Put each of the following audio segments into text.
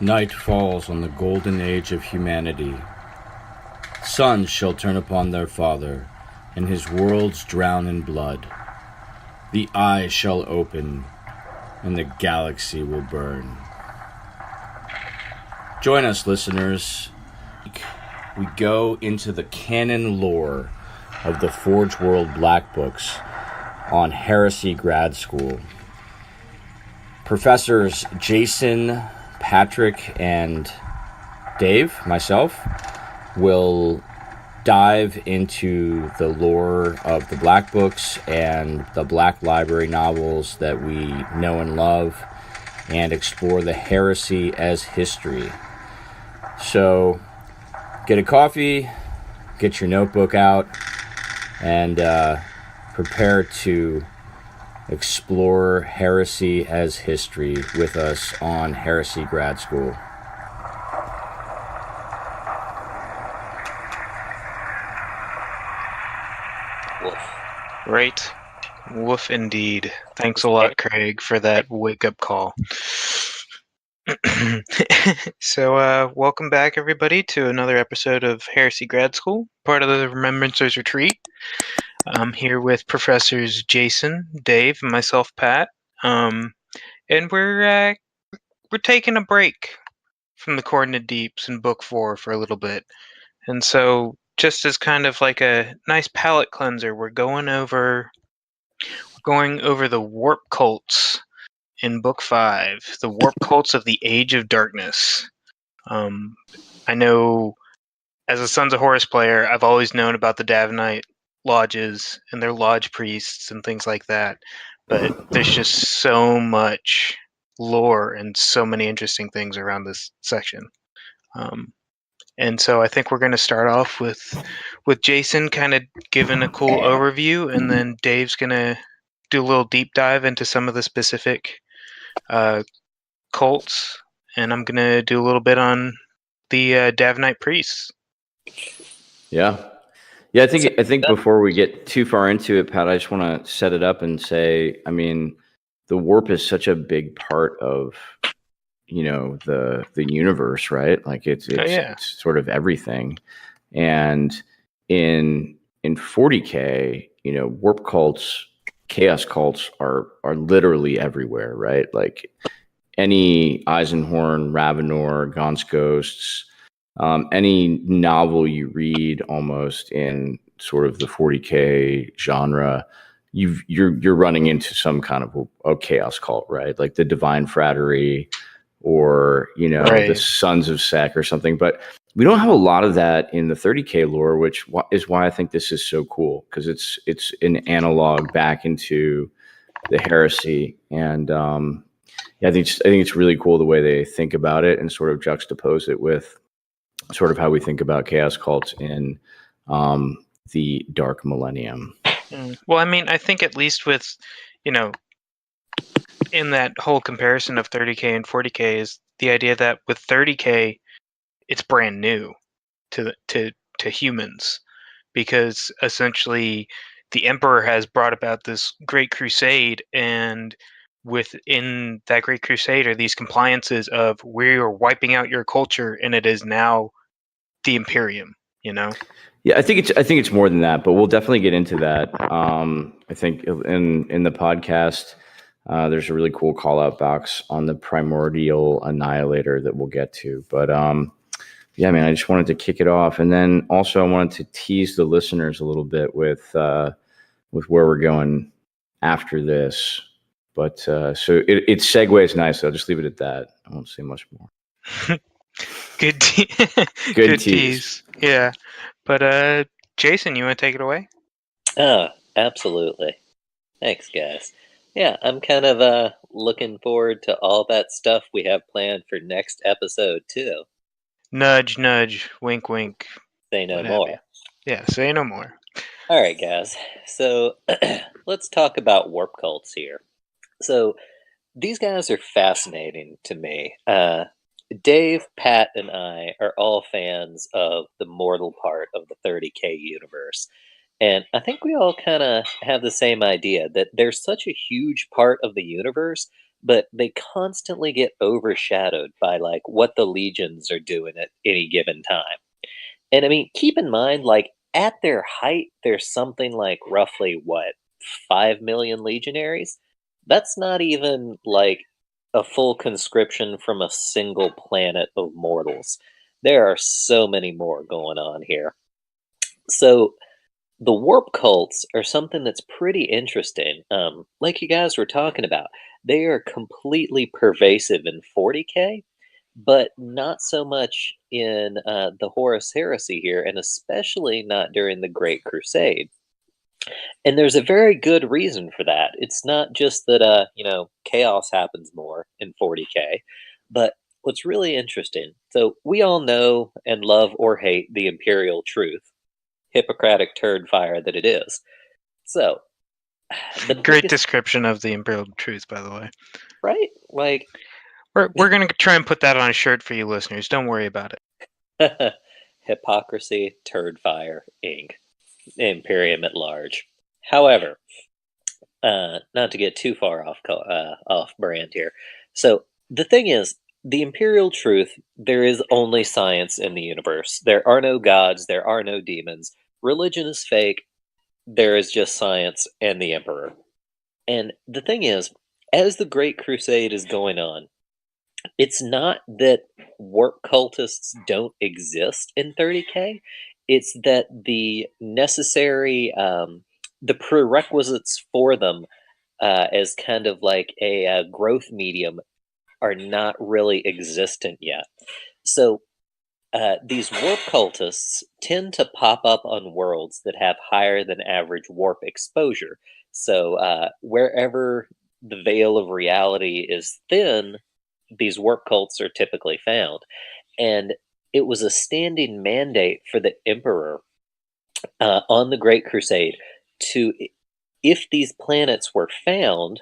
Night falls on the golden age of humanity. Sons shall turn upon their father, and his worlds drown in blood. The eye shall open, and the galaxy will burn. Join us, listeners. We go into the canon lore of the Forge World Black Books on Heresy Grad School. Professors Jason, Patrick, and Dave, myself, will dive into the lore of the Black Books and the Black Library novels that we know and love, and explore the heresy as history. So, get a coffee, get your notebook out, and prepare to explore heresy as history with us on Heresy Grad School. Woof. Right. Woof indeed. Thanks a lot, Craig, for that wake-up call. So, welcome back, everybody, to another episode of Heresy Grad School, part of the Remembrancers Retreat. I'm here with Professors Jason, Dave, and myself, Pat. And we're taking a break from the Coordinate Deeps in Book 4 for a little bit. And so, just as kind of like a nice palate cleanser, we're going over the warp cults in Book 5, the warp cults of the Age of Darkness. I know, as a Sons of Horus player, I've always known about the Davenite lodges and their lodge priests and things like that, but there's just so much lore and so many interesting things around this section. And so I think we're going to start off with Jason kind of giving a cool overview, and then Dave's going to do a little deep dive into some of the specific cults, and I'm going to do a little bit on the Davenite priests. Yeah. I think before we get too far into it, Pat, I just want to set it up and say, I mean, the warp is such a big part of, the universe, right? Like it's sort of everything. And in 40K, warp cults, chaos cults are literally everywhere, right? Like any Eisenhorn, Ravenor, Gaunt's Ghosts, any novel you read almost in sort of the 40K genre, you're running into some kind of a chaos cult, right? Like the Divine Fraternity or, the Sons of Sec or something. But we don't have a lot of that in the 30K lore, which is why I think this is so cool, because it's an analog back into the heresy. And I think it's really cool the way they think about it and sort of juxtapose it with sort of how we think about chaos cults in the Dark Millennium. Well, I mean, I think at least with, in that whole comparison of 30K and 40K is the idea that with 30K, it's brand new to humans, because essentially the Emperor has brought about this great crusade, and within that great crusade are these compliances of we are wiping out your culture, and it is now the Imperium. Yeah, I think it's more than that, but we'll definitely get into that. I think in the podcast, there's a really cool call out box on the Primordial Annihilator that we'll get to. But yeah, man, I just wanted to kick it off, and then also I wanted to tease the listeners a little bit with where we're going after this. But so it segues nice. I'll just leave it at that. I won't say much more. Good tease. Yeah. But Jason, you want to take it away? Oh, absolutely. Thanks, guys. Yeah, I'm kind of looking forward to all that stuff we have planned for next episode, too. Nudge, nudge, wink, wink. Say no more. Yeah, say no more. All right, guys. So let's talk about warp cults here. So these guys are fascinating to me. Dave, Pat, and I are all fans of the mortal part of the 30K universe. And I think we all kind of have the same idea that there's such a huge part of the universe but they constantly get overshadowed by like what the legions are doing at any given time. And I mean, keep in mind, like at their height, there's something like roughly what, 5 million legionaries? That's not even like a full conscription from a single planet of mortals. There are so many more going on here. So the warp cults are something that's pretty interesting. Like you guys were talking about, they are completely pervasive in 40K, but not so much in the Horus Heresy here, and especially not during the Great Crusade. And there's a very good reason for that. It's not just that chaos happens more in 40K, but what's really interesting. So we all know and love or hate the Imperial Truth, Hippocratic turd fire that it is. So the Great biggest, description of the Imperial Truth, by the way. right? Like We're gonna try and put that on a shirt for you listeners. Don't worry about it. hypocrisy, turd fire, Inc. Imperium at large. However, not to get too far off brand here. So the thing is, the Imperial Truth, there is only science in the universe. There are no gods, there are no demons. Religion is fake. There is just science and the Emperor. And the thing is, as the Great Crusade is going on, it's not that warp cultists don't exist in 30K. It's that the necessary, the prerequisites for them as kind of like a growth medium are not really existent yet. So these warp cultists tend to pop up on worlds that have higher than average warp exposure. So wherever the veil of reality is thin, these warp cults are typically found. And it was a standing mandate for the Emperor on the Great Crusade to, if these planets were found,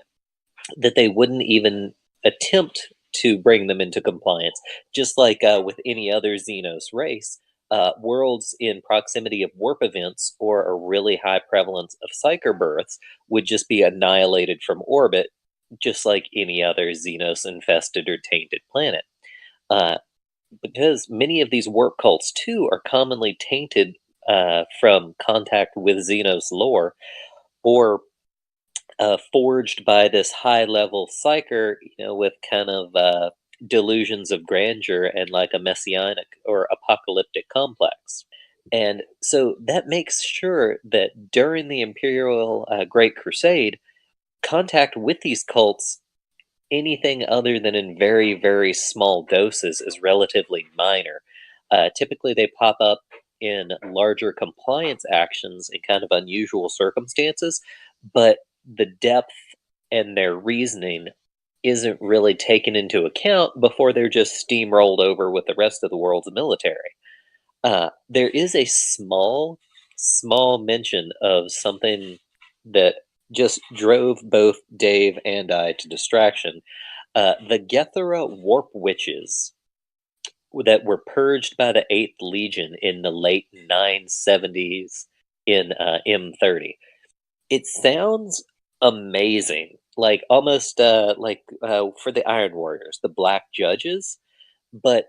that they wouldn't even attempt to bring them into compliance. Just like with any other Xenos race, worlds in proximity of warp events or a really high prevalence of psyker births would just be annihilated from orbit, just like any other Xenos infested or tainted planet. Because many of these warp cults, too, are commonly tainted from contact with Xenos lore, or forged by this high-level psyker, with kind of delusions of grandeur and like a messianic or apocalyptic complex. And so that makes sure that during the Imperial Great Crusade, contact with these cults, anything other than in very, very small doses, is relatively minor. Typically, they pop up in larger compliance actions in kind of unusual circumstances, but the depth and their reasoning isn't really taken into account before they're just steamrolled over with the rest of the world's military. There is a small mention of something that just drove both Dave and I to distraction. The Gethera warp witches that were purged by the 8th Legion in the late 970s in M30. It sounds amazing, like almost for the Iron Warriors, the Black Judges, but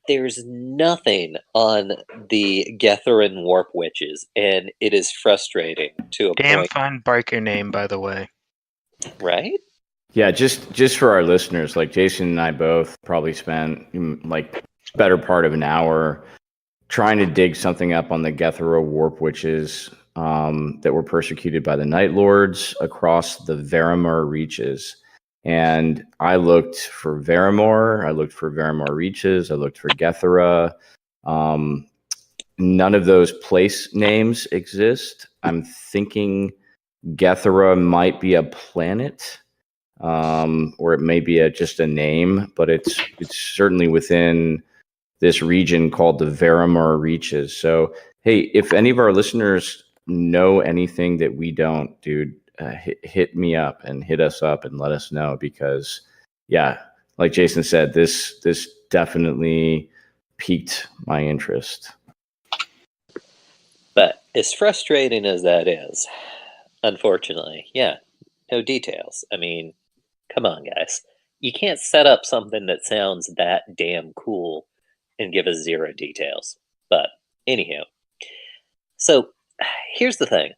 there's nothing on the Getheran Warp Witches, and it is frustrating to a Damn point, fine biker name, by the way. right? Yeah, just for our listeners, like Jason and I both probably spent like better part of an hour trying to dig something up on the Gethera warp witches that were persecuted by the Night Lords across the Varamor reaches. And I looked for Varamor, I looked for Varamor reaches, I looked for Gethera. None of those place names exist. I'm thinking Gethera might be a planet, or it may be just a name, but it's certainly within this region called the Varamor Reaches. So, hey, if any of our listeners know anything that we don't, dude, hit me up and hit us up and let us know, because, yeah, like Jason said, this definitely piqued my interest. But as frustrating as that is, unfortunately, yeah, no details. I mean, come on, guys. you can't set up something that sounds that damn cool and give us zero details. But anyhow, so here's the thing.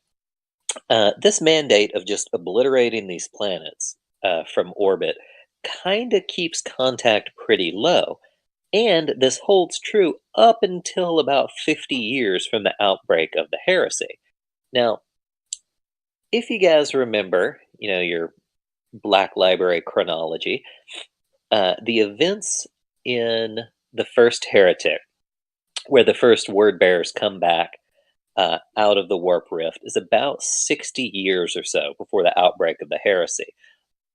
This mandate of just obliterating these planets from orbit kind of keeps contact pretty low. And this holds true up until about 50 years from the outbreak of the heresy. Now, if you guys remember, your Black Library chronology, the events in the first heretic, where the first word bearers come back out of the warp rift, is about 60 years or so before the outbreak of the heresy.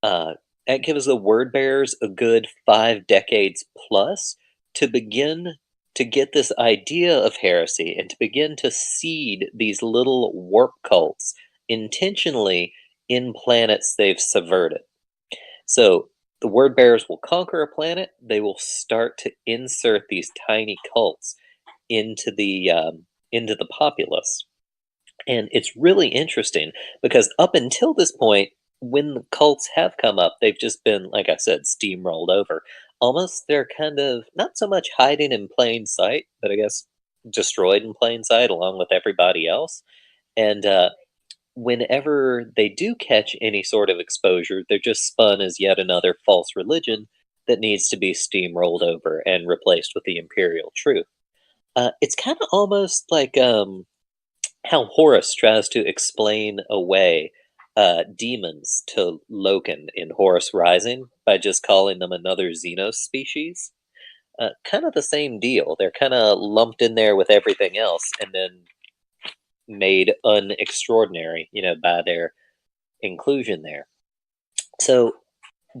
That gives the word bearers a good 5 decades plus to begin to get this idea of heresy and to begin to seed these little warp cults intentionally in planets they've subverted. So the word bearers will conquer a planet. They will start to insert these tiny cults into the populace. And it's really interesting because up until this point, when the cults have come up, they've just been, like I said, steamrolled over. Almost they're kind of not so much hiding in plain sight, but I guess destroyed in plain sight along with everybody else. And whenever they do catch any sort of exposure, they're just spun as yet another false religion that needs to be steamrolled over and replaced with the imperial truth. It's kind of almost like how Horus tries to explain away demons to Loken in Horus Rising by just calling them another Xenos species. Kind of the same deal. They're kind of lumped in there with everything else and then made unextraordinary, by their inclusion there. So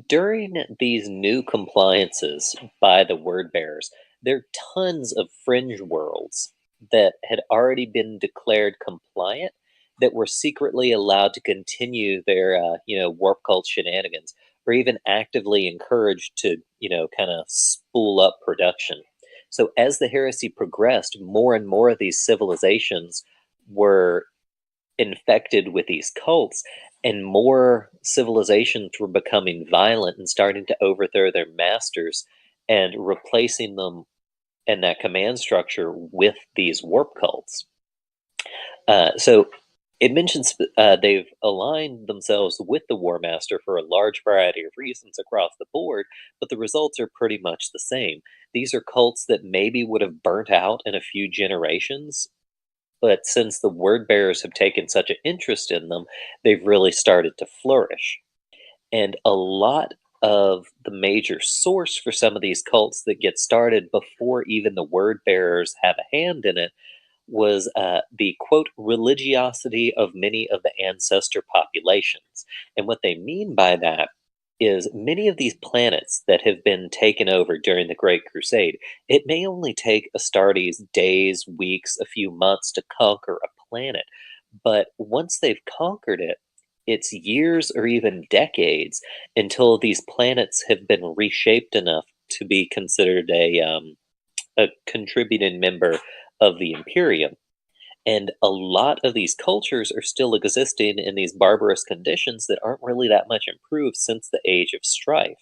during these new compliances by the word bearers, there are tons of fringe worlds that had already been declared compliant that were secretly allowed to continue their warp cult shenanigans, or even actively encouraged to kind of spool up production. So as the heresy progressed, more and more of these civilizations were infected with these cults, and more civilizations were becoming violent and starting to overthrow their masters and replacing them and that command structure with these warp cults. So it mentions they've aligned themselves with the War Master for a large variety of reasons across the board, but the results are pretty much the same. These are cults that maybe would have burnt out in a few generations, but since the word bearers have taken such an interest in them, they've really started to flourish. And a lot of the major source for some of these cults that get started before even the word bearers have a hand in it was the quote religiosity of many of the ancestor populations. And what they mean by that is many of these planets that have been taken over during the Great Crusade, it may only take Astartes days, weeks, a few months to conquer a planet. But once they've conquered it, it's years or even decades until these planets have been reshaped enough to be considered a contributing member of the Imperium. And a lot of these cultures are still existing in these barbarous conditions that aren't really that much improved since the Age of Strife.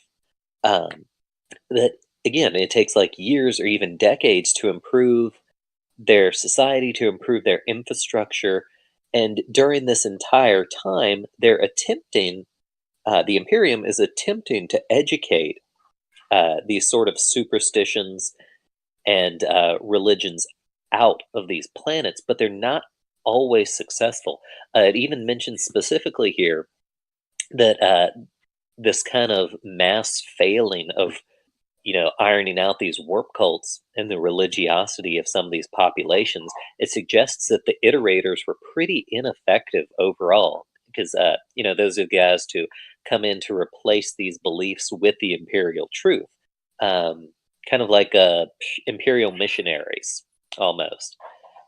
That, again, it takes like years or even decades to improve their society, to improve their infrastructure. And during this entire time, they're attempting, the Imperium is attempting to educate these sort of superstitions and religions out of these planets, but they're not always successful. It even mentions specifically here that this kind of mass failing of ironing out these warp cults and the religiosity of some of these populations, it suggests that the iterators were pretty ineffective overall because those are the guys to come in to replace these beliefs with the imperial truth, kind of like imperial missionaries almost.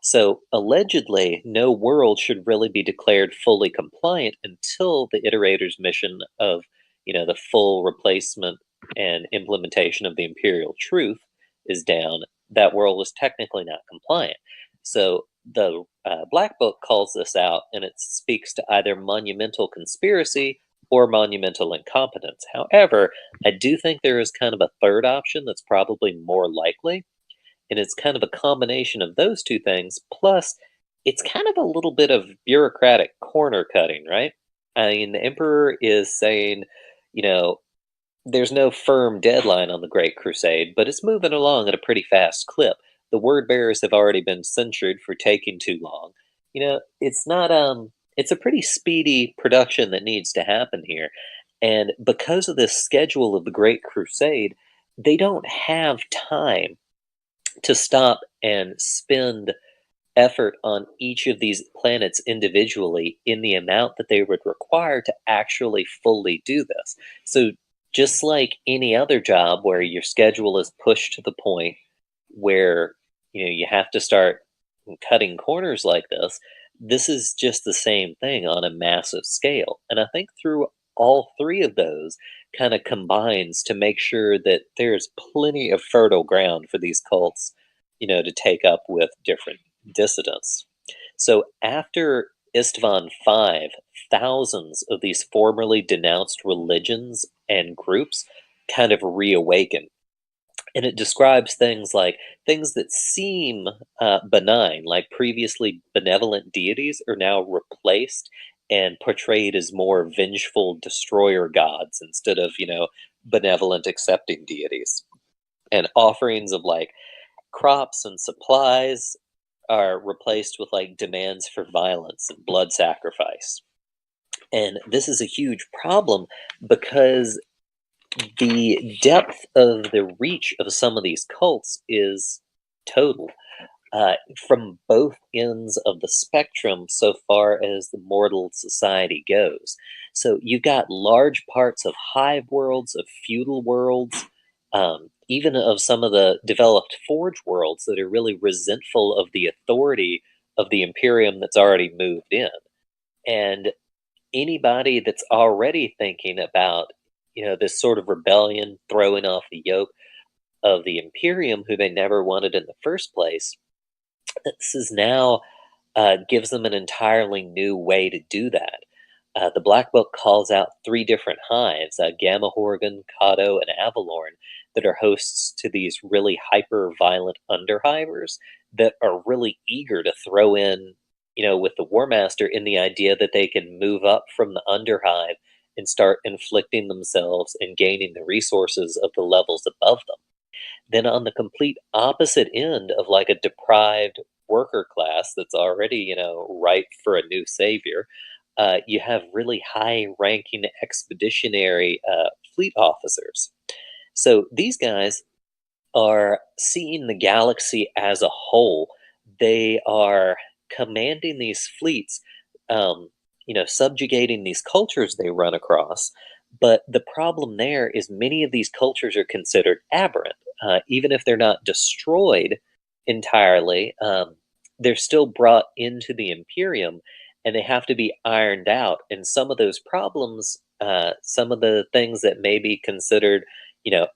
So allegedly, no world should really be declared fully compliant until the iterator's mission of the full replacement and implementation of the imperial truth is down. That world is technically not compliant. So the Black Book calls this out, and it speaks to either monumental conspiracy or monumental incompetence. However, I do think there is kind of a third option that's probably more likely, and it's kind of a combination of those two things, plus it's kind of a little bit of bureaucratic corner cutting, right? I mean, the emperor is saying, you know, there's no firm deadline on the Great Crusade, but it's moving along at a pretty fast clip. The word bearers have already been censured for taking too long. It's not it's a pretty speedy production that needs to happen here. And because of this schedule of the Great Crusade, they don't have time to stop and spend effort on each of these planets individually in the amount that they would require to actually fully do this. So, just like any other job where your schedule is pushed to the point where you have to start cutting corners like this is just the same thing on a massive scale. And I think through all three of those kind of combines to make sure that there's plenty of fertile ground for these cults, to take up with different dissidents. So after Istvan V, thousands of these formerly denounced religions and groups kind of reawaken. And it describes things like things that seem benign, like previously benevolent deities, are now replaced and portrayed as more vengeful destroyer gods instead of, benevolent accepting deities. And offerings of like crops and supplies are replaced with like demands for violence and blood sacrifice. And this is a huge problem because the depth of the reach of some of these cults is total. From both ends of the spectrum so far as the mortal society goes. So you've got large parts of hive worlds, of feudal worlds, even of some of the developed forge worlds that are really resentful of the authority of the Imperium that's already moved in. And anybody that's already thinking about, this sort of rebellion, throwing off the yoke of the Imperium, who they never wanted in the first place, this is now gives them an entirely new way to do that. The Black Book calls out three different hives, Gamma Horgan, Cato, and Avalorn, that are hosts to these really hyper-violent underhivers that are really eager to throw in, with the War Master in the idea that they can move up from the underhive and start inflicting themselves and gaining the resources of the levels above them. Then on the complete opposite end of like a deprived worker class that's already, ripe for a new savior, you have really high-ranking expeditionary fleet officers. So these guys are seeing the galaxy as a whole. They are commanding these fleets, subjugating these cultures they run across. But the problem there is many of these cultures are considered aberrant. Even if they're not destroyed entirely, they're still brought into the Imperium, and they have to be ironed out. And some of those problems, some of the things that may be considered,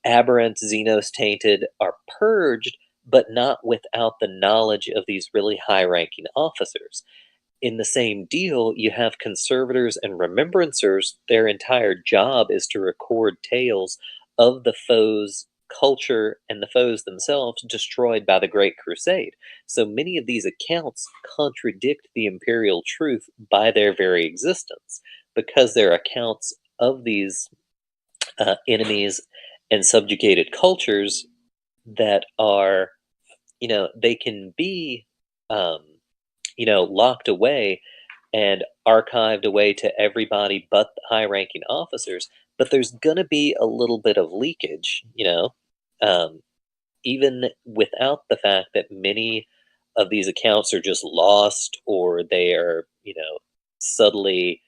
aberrant, Xenos tainted, are purged, but not without the knowledge of these really high-ranking officers. In the same deal, you have conservators and remembrancers. Their entire job is to record tales of the foes' culture and the foes themselves destroyed by the Great Crusade. So many of these accounts contradict the imperial truth by their very existence, because they're accounts of these enemies and subjugated cultures that are, they can be, locked away and archived away to everybody but the high-ranking officers, but there's going to be a little bit of leakage, even without the fact that many of these accounts are just lost, or they are, subtly,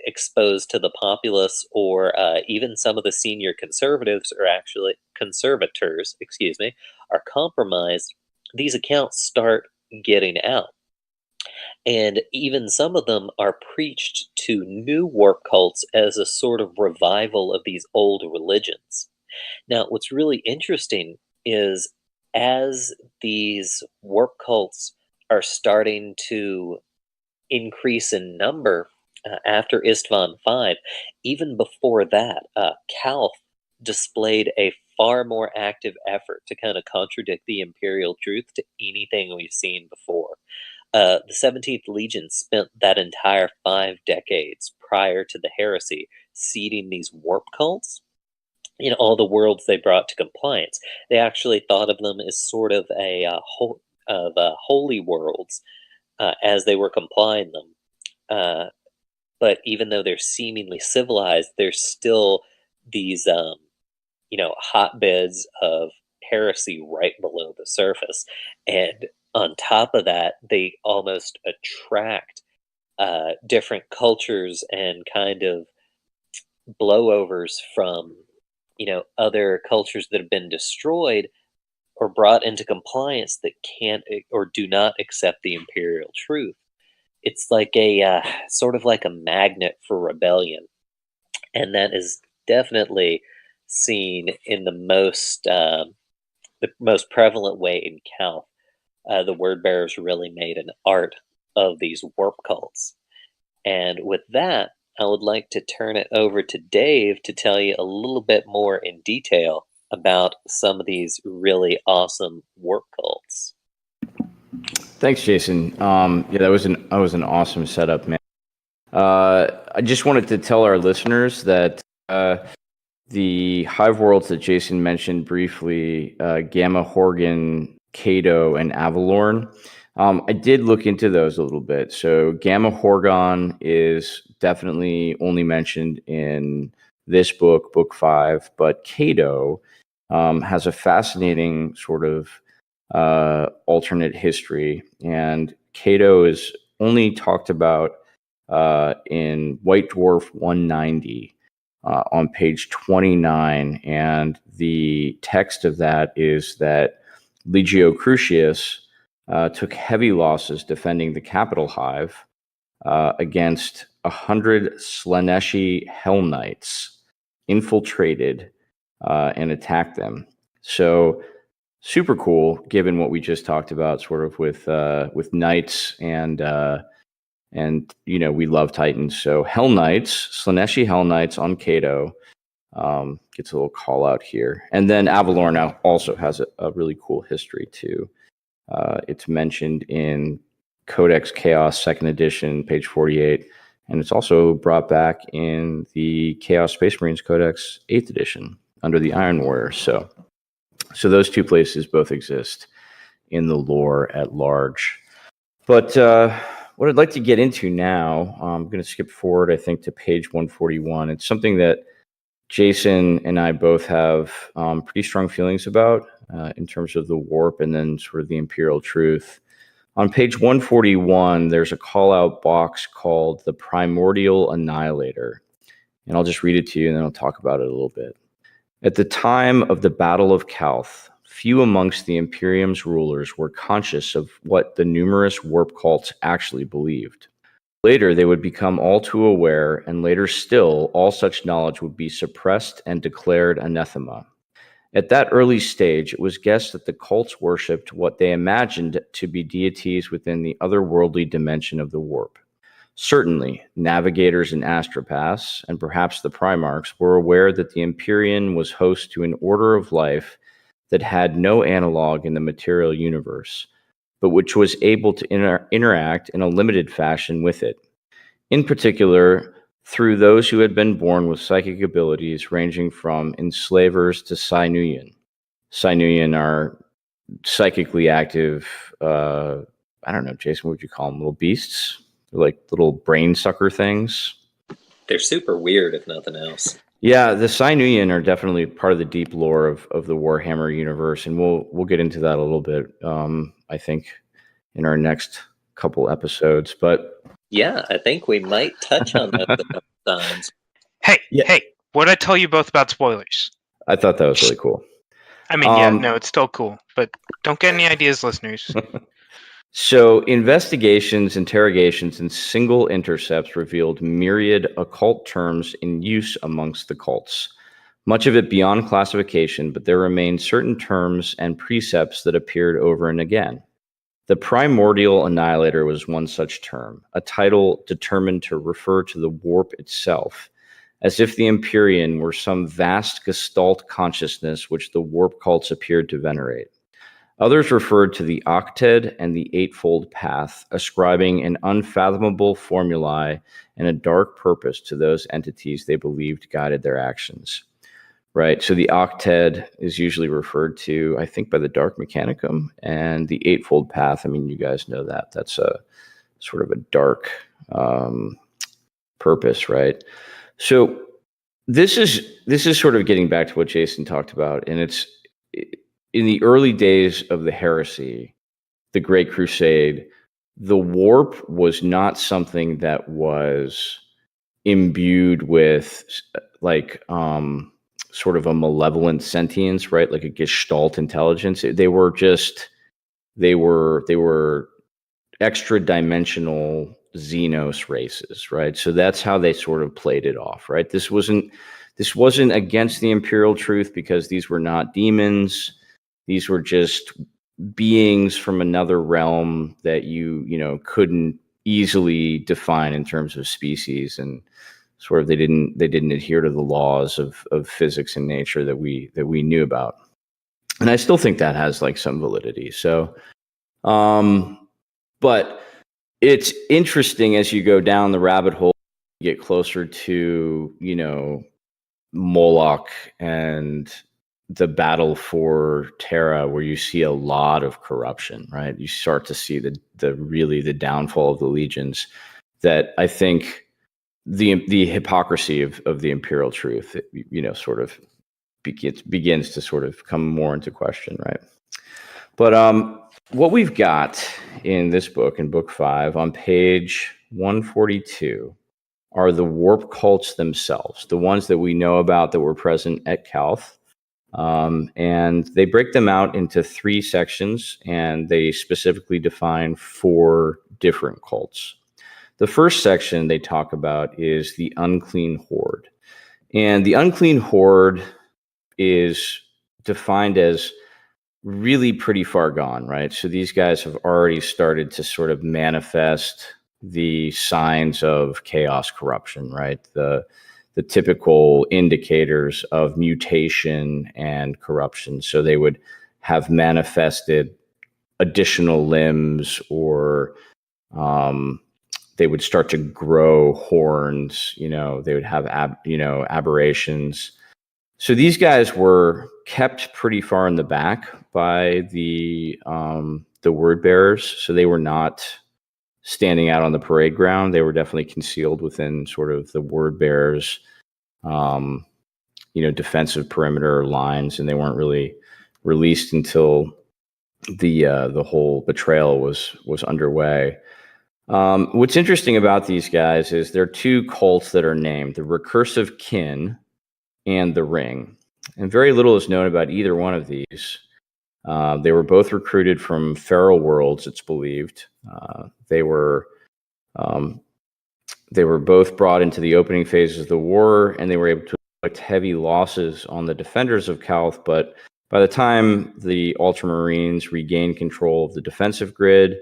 exposed to the populace, or even some of the senior conservatives are actually conservators, excuse me, are compromised. These accounts start getting out. And even some of them are preached to new warp cults as a sort of revival of these old religions. Now, what's really interesting is as these warp cults are starting to increase in number, after Istvan V, even before that, Calth displayed a far more active effort to kind of contradict the imperial truth to anything we've seen before. The 17th Legion spent that entire 5 decades prior to the heresy seeding these warp cults in all the worlds they brought to compliance. They actually thought of them as sort of holy worlds as they were complying them. But even though they're seemingly civilized, they're still these hotbeds of heresy right below the surface. And on top of that, they almost attract different cultures and kind of blowovers from other cultures that have been destroyed or brought into compliance that can't or do not accept the imperial truth. It's like a sort of like a magnet for rebellion, and that is definitely seen in the most prevalent way in Calth. The word bearers really made an art of these warp cults. And with that, I would like to turn it over to Dave to tell you a little bit more in detail about some of these really awesome warp cults. Thanks, Jason. Yeah, that was an awesome setup, man. I just wanted to tell our listeners that the hive worlds that Jason mentioned briefly, Gamma Horgan, Cato, and Avalorn, I did look into those a little bit. So Gamma Horgan is definitely only mentioned in this book, Book 5, but Cato has a fascinating sort of alternate history, and Cato is only talked about in White Dwarf 190 on page 29, and the text of that is that Legio Crucius took heavy losses defending the capital hive against 100 Slaneshi Hell Knights infiltrated and attacked them. So super cool, given what we just talked about, sort of with knights and we love Titans. So Hell Knights, Slaneshi Hell Knights on Cato gets a little call out here, and then Avalorn now also has a really cool history too. It's mentioned in Codex Chaos 2nd edition, page 48, and it's also brought back in the Chaos Space Marines Codex 8th edition under the Iron Warrior. So those two places both exist in the lore at large. But what I'd like to get into now, I'm going to skip forward, I think, to page 141. It's something that Jason and I both have pretty strong feelings about in terms of the warp and then sort of the imperial truth. On page 141, there's a call-out box called the Primordial Annihilator. And I'll just read it to you, and then I'll talk about it a little bit. At the time of the Battle of Calth, few amongst the Imperium's rulers were conscious of what the numerous warp cults actually believed. Later, they would become all too aware, and later still, all such knowledge would be suppressed and declared anathema. At that early stage, it was guessed that the cults worshipped what they imagined to be deities within the otherworldly dimension of the warp. Certainly, navigators and astropaths, and perhaps the Primarchs, were aware that the Empyrean was host to an order of life that had no analog in the material universe, but which was able to interact in a limited fashion with it. In particular, through those who had been born with psychic abilities ranging from enslavers to Sinuyan. Sinuyan are psychically active, I don't know, Jason, what would you call them? Little beasts? They're like little brain sucker things. They're super weird, if nothing else. Yeah, the Sinuyan are definitely part of the deep lore of the Warhammer universe, and we'll get into that a little bit, I think, in our next couple episodes. But yeah, I think we might touch on that a couple times. Hey, what'd I tell you both about spoilers? I thought that was really cool. I mean, it's still cool, but don't get any ideas, listeners. So investigations, interrogations, and single intercepts revealed myriad occult terms in use amongst the cults, much of it beyond classification, but there remained certain terms and precepts that appeared over and again. The primordial annihilator was one such term, a title determined to refer to the warp itself, as if the Empyrean were some vast gestalt consciousness which the warp cults appeared to venerate. Others referred to the octet and the eightfold path, ascribing an unfathomable formulae and a dark purpose to those entities they believed guided their actions. Right, so the octet is usually referred to, I think, by the Dark Mechanicum, and the eightfold path. I mean, you guys know that that's a sort of a dark purpose, right? So this is sort of getting back to what Jason talked about, and it's in the early days of the heresy, the Great Crusade. The warp was not something that was imbued with like sort of a malevolent sentience, right? Like a gestalt intelligence. They were extra dimensional Xenos races, right? So that's how they sort of played it off, right? This wasn't against the imperial truth because these were not demons. These were just beings from another realm that you couldn't easily define in terms of species, and sort of they didn't adhere to the laws of physics and nature that we knew about. And I still think that has like some validity. So but it's interesting as you go down the rabbit hole, you get closer to Moloch and the battle for Terra, where you see a lot of corruption, right? You start to see the downfall of the legions, that I think the hypocrisy of the imperial truth, sort of begins to sort of come more into question, right? But what we've got in this book, in book 5, on page 142, are the warp cults themselves, the ones that we know about that were present at Calth. And they break them out into 3 sections, and they specifically define 4 different cults. The first section they talk about is the unclean horde. And the unclean horde is defined as really pretty far gone, right? So these guys have already started to sort of manifest the signs of chaos corruption, right? The typical indicators of mutation and corruption. So they would have manifested additional limbs, or they would start to grow horns. They would have aberrations. So these guys were kept pretty far in the back by the word bearers. So they were not standing out on the parade ground. They were definitely concealed within sort of the word bearers, defensive perimeter lines, and they weren't really released until the whole betrayal was underway. What's interesting about these guys is there are 2 cults that are named: the Recursive Kin and the Ring. And very little is known about either one of these. They were both recruited from feral worlds, it's believed. They were both brought into the opening phases of the war, and they were able to inflict heavy losses on the defenders of Calth. But by the time the Ultramarines regained control of the defensive grid,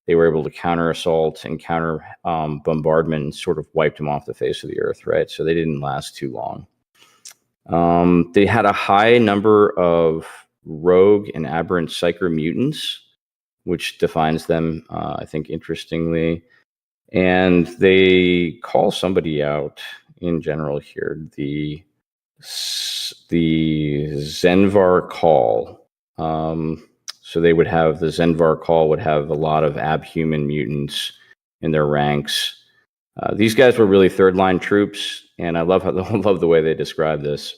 they were able to counter assault and counter bombardment, and sort of wiped them off the face of the earth, right? So they didn't last too long. They had a high number of rogue and aberrant psyker mutants, which defines them, I think, interestingly. And they call somebody out in general here, the Zenvar Call. So they would have the Zenvar Call would have a lot of abhuman mutants in their ranks. These guys were really third-line troops, and I love the way they describe this.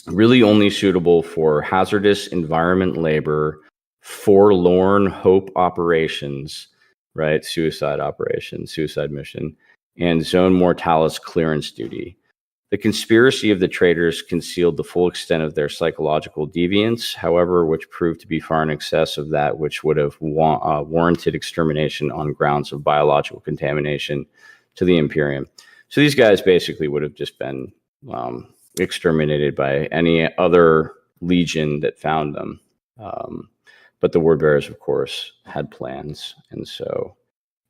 Really only suitable for hazardous environment labor, forlorn hope operations, right? Suicide operations, suicide mission, and zone mortalis clearance duty. The conspiracy of the traitors concealed the full extent of their psychological deviance, however, which proved to be far in excess of that which would have warranted extermination on grounds of biological contamination to the Imperium. So these guys basically would have just been exterminated by any other legion that found them. But the word bearers, of course, had plans, and so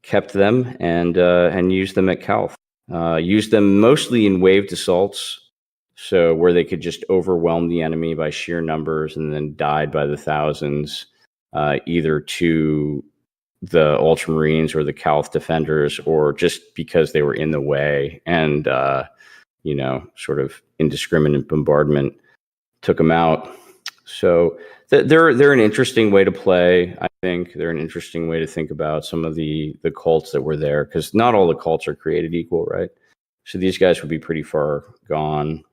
kept them and used them at Calth. Used them mostly in waved assaults, so where they could just overwhelm the enemy by sheer numbers and then died by the thousands, either to the Ultramarines or the Calth defenders, or just because they were in the way and sort of indiscriminate bombardment took them out. So they're an interesting way to play. I think they're an interesting way to think about some of the cults that were there, because not all the cults are created equal, right? So these guys would be pretty far gone.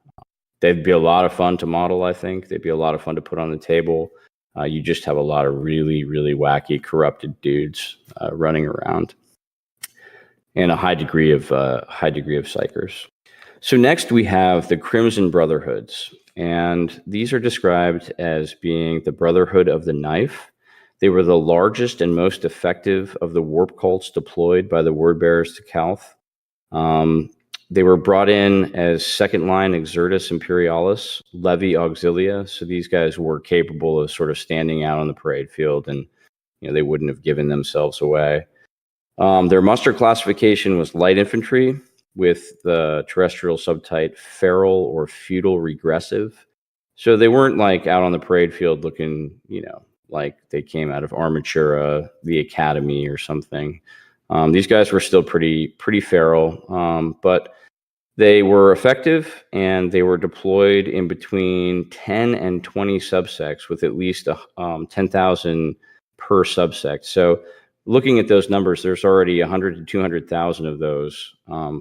They'd be a lot of fun to model. I think they'd be a lot of fun to put on the table. You just have a lot of really, really wacky, corrupted dudes running around, and a high degree of psychers. So next we have the Crimson Brotherhoods, and these are described as being the Brotherhood of the Knife. They were the largest and most effective of the warp cults deployed by the word bearers to Calth. They were brought in as second line Exertus Imperialis, Levi Auxilia. So these guys were capable of sort of standing out on the parade field, and they wouldn't have given themselves away. Their muster classification was light infantry, with the terrestrial subtype feral or feudal regressive. So they weren't like out on the parade field looking, like they came out of Armatura, the Academy or something. These guys were still pretty feral, but they were effective, and they were deployed in between 10 and 20 subsects with at least 10,000 per subsect. So looking at those numbers, there's already 100 to 200,000 of those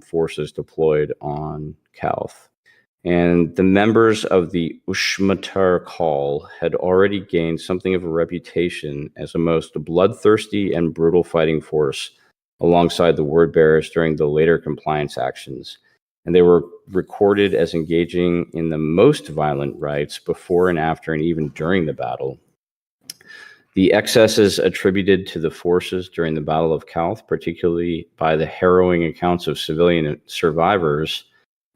forces deployed on Calth. And the members of the Ushmatar Call had already gained something of a reputation as a most bloodthirsty and brutal fighting force alongside the word bearers during the later compliance actions. And they were recorded as engaging in the most violent rites before and after and even during the battle. The excesses attributed to the forces during the Battle of Calth, particularly by the harrowing accounts of civilian survivors,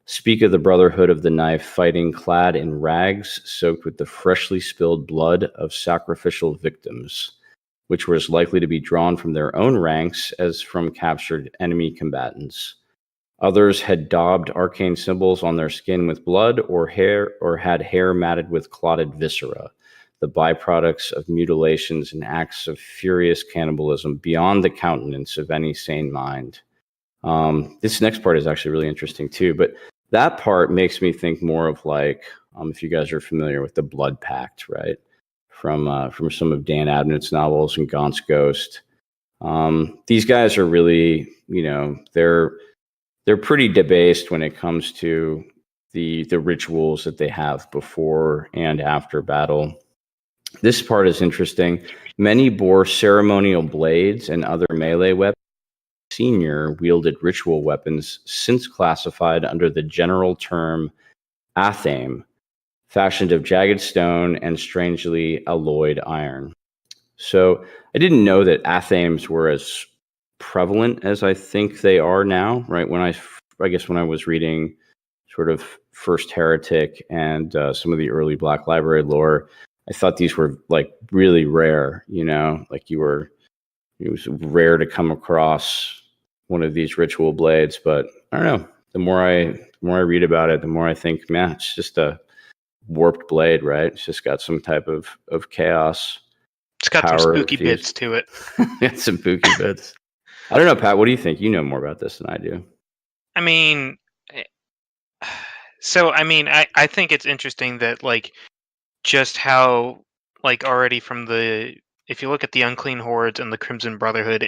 speak of the Brotherhood of the Knife fighting clad in rags soaked with the freshly spilled blood of sacrificial victims, which was likely to be drawn from their own ranks as from captured enemy combatants. Others had daubed arcane symbols on their skin with blood or had hair matted with clotted viscera, the byproducts of mutilations and acts of furious cannibalism beyond the countenance of any sane mind. This next part is actually really interesting too, but that part makes me think more of like, if you guys are familiar with the Blood Pact, right? From some of Dan Abnett's novels and Gaunt's Ghost. These guys are really, they're pretty debased when it comes to the rituals that they have before and after battle. This part is interesting. Many bore ceremonial blades and other melee weapons. Senior wielded ritual weapons since classified under the general term athame, fashioned of jagged stone and strangely alloyed iron. So I didn't know that athames were as prevalent as I think they are now, right? When I guess when I was reading sort of First Heretic and some of the early Black Library lore, I thought these were like really rare, like it was rare to come across one of these ritual blades. But I don't know. The more I read about it, the more I think, man, it's just a warped blade, right? It's just got some type of chaos. It's got some spooky bits to it. Got some spooky bits. I don't know, Pat. What do you think? You know more about this than I do. I mean, I think it's interesting that like just how like already from if you look at the Unclean Hordes and the Crimson Brotherhood,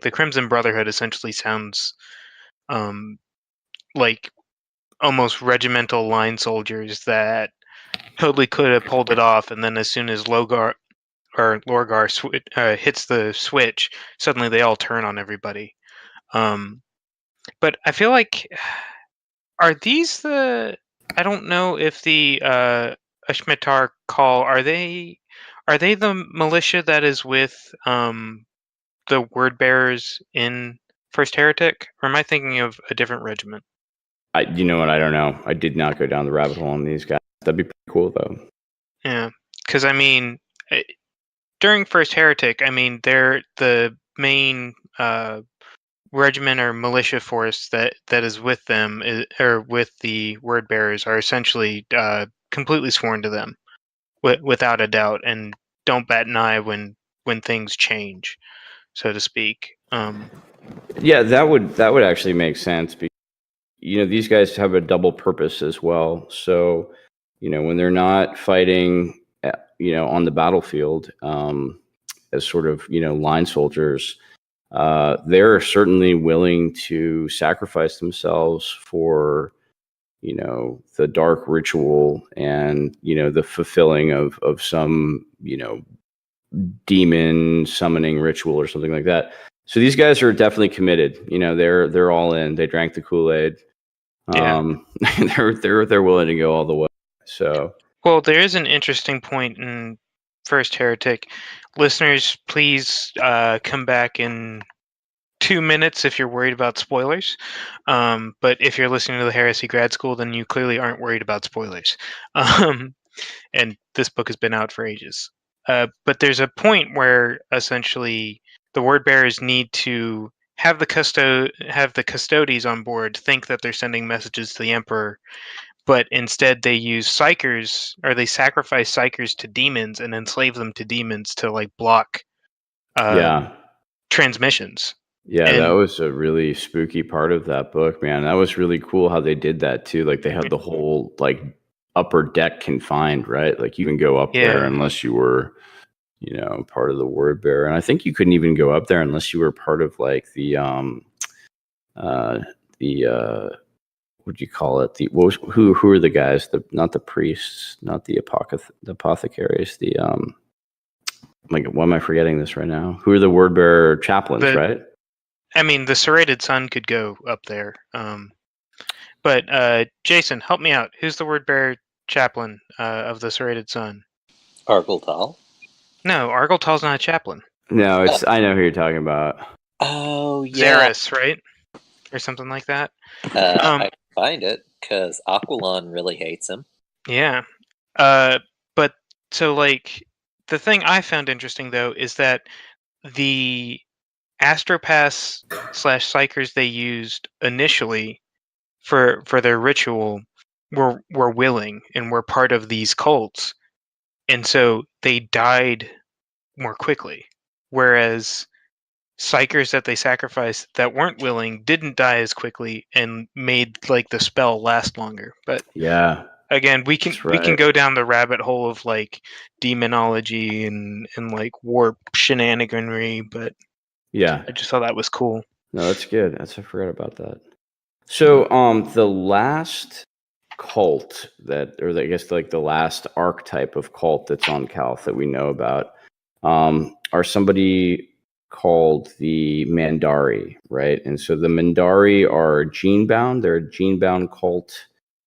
the Crimson Brotherhood essentially sounds like almost regimental line soldiers that totally could have pulled it off, and then as soon as Lorgar hits the switch, suddenly they all turn on everybody. But I feel like, are these I don't know if the Ashmetar Call, are they the militia that is with the word bearers in First Heretic, or am I thinking of a different regiment? You know what? I don't know. I did not go down the rabbit hole on these guys. That'd be pretty cool, though. Yeah, because I mean, during First Heretic, I mean, they're the main regiment or militia force that is with them, or with the word bearers, are essentially completely sworn to them, without a doubt, and don't bat an eye when things change, so to speak. Yeah, that would actually make sense. Because, these guys have a double purpose as well. So, when they're not fighting, on the battlefield, as sort of, line soldiers, they're certainly willing to sacrifice themselves for, the dark ritual and, the fulfilling of some, demon summoning ritual or something like that. So these guys are definitely committed. They're all in. They drank the Kool-Aid. Yeah. They're willing to go all the way. So, Well, there is an interesting point in First Heretic. Listeners, please come back in 2 minutes if you're worried about spoilers. But if you're listening to the Heresy Grad School, then you clearly aren't worried about spoilers. And this book has been out for ages. But there's a point where essentially the word bearers need to have the custodies on board think that they're sending messages to the Emperor, but instead they use psychers, or they sacrifice psychers to demons and enslave them to demons to like block yeah. transmissions. Yeah, that And was a really spooky part of that book, man. That was really cool how they did that too. Like they had the whole like upper deck confined, right? Like you can go up there Yeah. unless you were, part of the word bearer. And I think you couldn't even go up there unless you were part of like the what do you call it? Who are the guys? Not the priests, not the apothecaries, the like, why am I forgetting this right now? Who are the word bearer chaplains, right? I mean, the serrated sun could go up there. But Jason, help me out. Who's the word bearer chaplain of the serrated sun? Argyltal? No, Argyltal's not a chaplain. No, I know who you're talking about. Oh, yeah. Xeris, right? Or something like that. I find it, because Aquilon really hates him. Yeah. But so, like, the thing I found interesting, though, is that the Astropaths / Psychers they used initially for their ritual were willing and were part of these cults, and so they died more quickly, whereas psychers that they sacrificed that weren't willing didn't die as quickly and made like the spell last longer. But Yeah, again, we can right. go down the rabbit hole of like demonology and like warp shenaniganry, but Yeah. I just thought that was cool. No, that's good. I forgot about that. So, the last cult I guess like the last archetype of cult that's on Calth that we know about, are somebody called the Mandari, right? And so the Mandari are gene bound. They're a gene bound cult,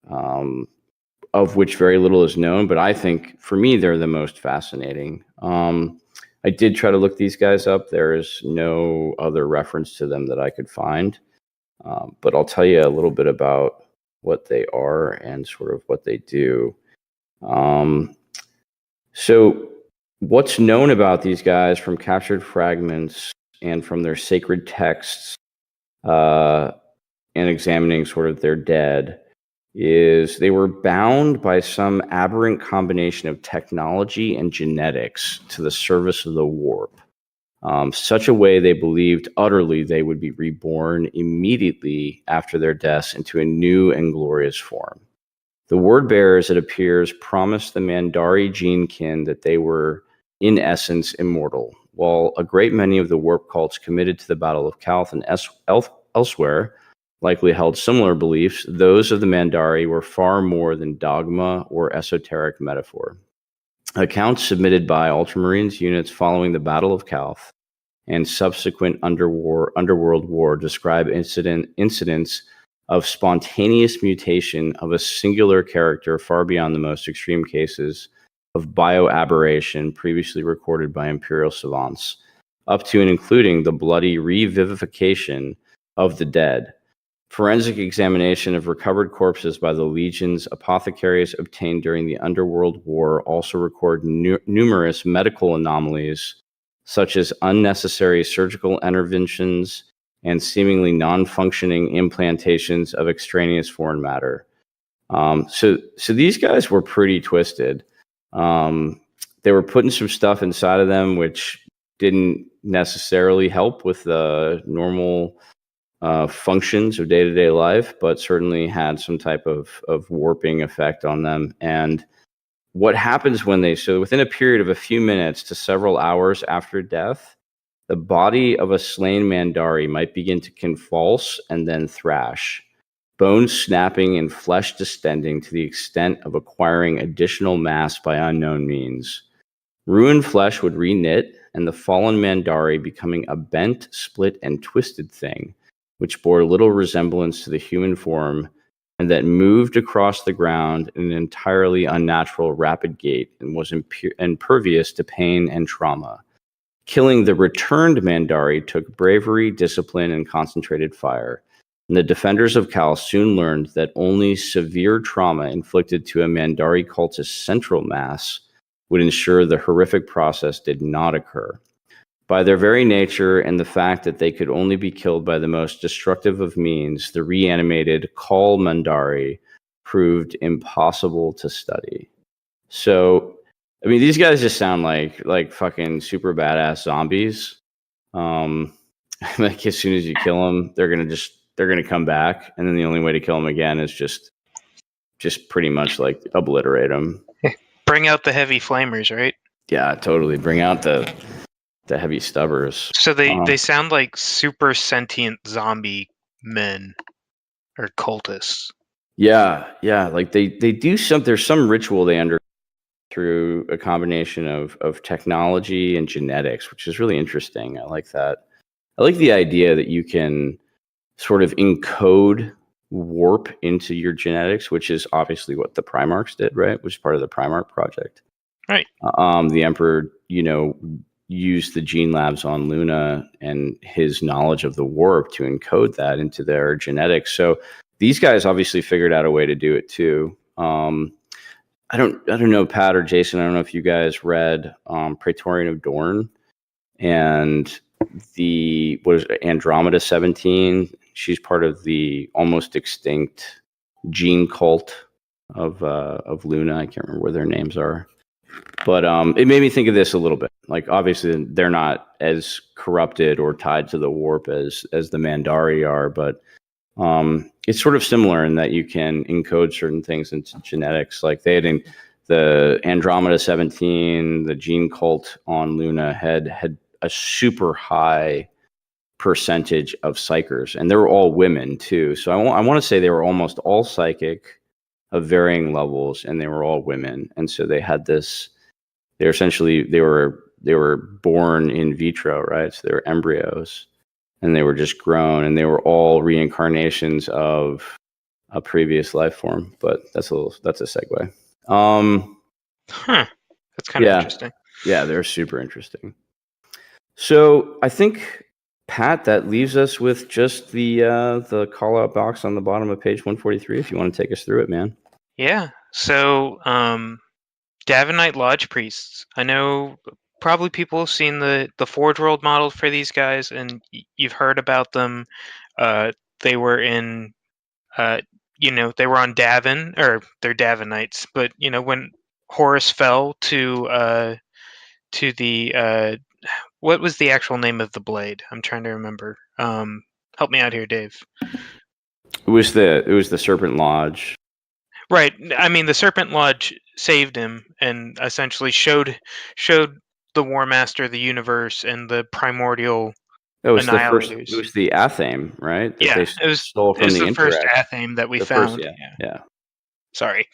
of which very little is known. But I think for me, they're the most fascinating. I did try to look these guys up. There is no other reference to them that I could find. But I'll tell you a little bit about what they are and sort of what they do. So what's known about these guys from captured fragments and from their sacred texts, and examining sort of their dead, is they were bound by some aberrant combination of technology and genetics to the service of the warp. Such a way they believed utterly they would be reborn immediately after their deaths into a new and glorious form. The word bearers, it appears, promised the Mandari genekin that they were, in essence, immortal, while a great many of the warp cults committed to the Battle of Calth and elsewhere likely held similar beliefs. Those of the Mandari were far more than dogma or esoteric metaphor. Accounts submitted by Ultramarines units following the Battle of Calth and subsequent underworld war describe incidents of spontaneous mutation of a singular character far beyond the most extreme cases of bioaberration previously recorded by Imperial savants, up to and including the bloody revivification of the dead. Forensic examination of recovered corpses by the Legion's apothecaries obtained during the Underworld War also record numerous medical anomalies, such as unnecessary surgical interventions and seemingly non-functioning implantations of extraneous foreign matter. So these guys were pretty twisted. They were putting some stuff inside of them which didn't necessarily help with the normal functions of day-to-day life, but certainly had some type of warping effect on them. And what happens when so within a period of a few minutes to several hours after death, the body of a slain Mandari might begin to convulse and then thrash, bones snapping and flesh distending to the extent of acquiring additional mass by unknown means. Ruined flesh would reknit, and the fallen Mandari becoming a bent, split, and twisted thing, which bore little resemblance to the human form, and that moved across the ground in an entirely unnatural rapid gait and was impervious to pain and trauma. Killing the returned Mandari took bravery, discipline, and concentrated fire. And the defenders of Cal soon learned that only severe trauma inflicted to a Mandari cultist's central mass would ensure the horrific process did not occur. By their very nature and the fact that they could only be killed by the most destructive of means, the reanimated Kal Mandari proved impossible to study. So, I mean, these guys just sound like fucking super badass zombies. Like as soon as you kill them, they're gonna come back, and then the only way to kill them again is just pretty much like obliterate them. Bring out the heavy flamers, right? Yeah, totally. Bring out the heavy stubbers. So they sound like super sentient zombie men or cultists. Yeah. Like they do there's some ritual they under through a combination of technology and genetics, which is really interesting. I like that. I like the idea that you can sort of encode warp into your genetics, which is obviously what the Primarchs did, right? Which is part of the Primarch project. Right. The Emperor, used the gene labs on Luna and his knowledge of the warp to encode that into their genetics. So these guys obviously figured out a way to do it too. I don't know, Pat or Jason, I don't know if you guys read Praetorian of Dorn and Andromeda 17. She's part of the almost extinct gene cult of Luna. I can't remember what their names are. But it made me think of this a little bit. Like, obviously, they're not as corrupted or tied to the warp as the Mandari are, but it's sort of similar in that you can encode certain things into genetics. Like they had the Andromeda 17, the gene cult on Luna had a super high percentage of psychers, and they were all women too. So I want to say they were almost all psychic of varying levels, and they were all women. And so they had this. They were born in vitro, right? So they were embryos, and they were just grown, and they were all reincarnations of a previous life form. But that's a segue. That's kind of interesting. Yeah, they're super interesting. So I think, Pat, that leaves us with just the call out box on the bottom of page 143. If you want to take us through it, man. Yeah. So Davenite Lodge priests. I know probably people have seen the Forge World model for these guys, and you've heard about them. They were in, they were on Davin, or they're Davinites. But when Horus fell to the what was the actual name of the blade? I'm trying to remember. Help me out here, Dave. It was the Serpent Lodge. Right. I mean, the Serpent Lodge saved him and essentially showed the War Master the universe and the primordial annihilators. It was the Athame, right? That it was the first Athame that we found. Yeah. Sorry.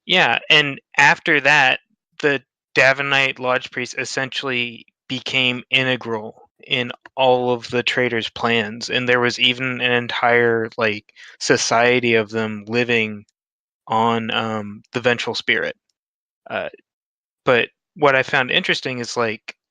Yeah, and after that, the Davenite Lodge priests essentially became integral in all of the traders' plans, and there was even an entire society of them living on the Ventral Spirit. But what I found interesting is